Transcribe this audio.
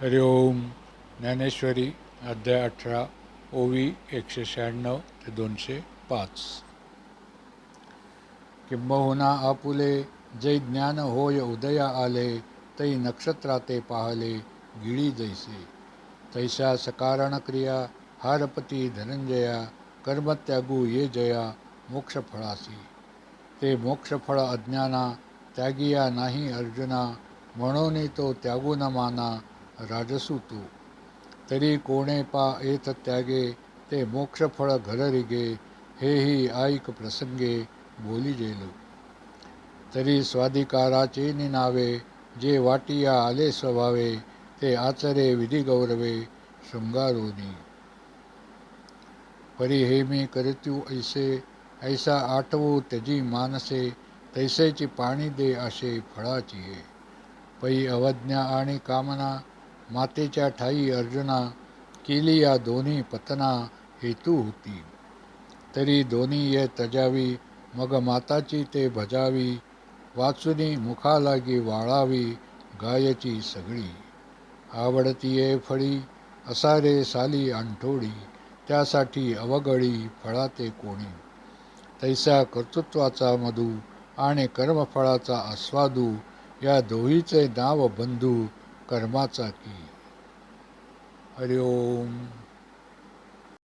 हरिओम. ज्ञानेश्वरी अध्याय 18 ओवी 196 ते 205. किंबहुना आपुले जै ज्ञान होय उदया आले, तै नक्षत्रा ते पाहले गिळी जैसे. तैसा सकारण क्रिया हारपती धनंजया, कर्मत्यागू ये जया मोक्षफळासी. ते मोक्षफळ अज्ञाना त्यागिया नाही अर्जुना, म्हणून तो त्यागू न माना राजसू तू. तरी कोणे पा येत त्यागे, ते मोक्षफळ घर रिगे, हेही ऐक प्रसंगे बोली जेलो. तरी स्वाधिकाराचे निनावे, जे वाटिया आले स्वभावे, ते आचरे विधी गौरवे शृंगारोनी. परी हे मी करत्यू ऐसे, ऐसा आठवू त्यजी मानसे, तैसेची पाणी दे असे फळाची हे. पै अवज्ञा आणि कामना मातेच्या ठाई अर्जुना, केली या दोन्ही पतना हेतू होती. तरी दोन्ही ये तजावी, मग माताची ते भजावी, वाचुनी मुखा लागी वाळावी गायची सगळी. आवडती ये फळी असारे साली अंठोडी, त्यासाठी अवगळी फळाते कोणी. तैसा कर्तृत्वाचा मधू आणि कर्मफळाचा आस्वादू, या दोहीचे नाव बंधू कर्माचा की. हरिओम.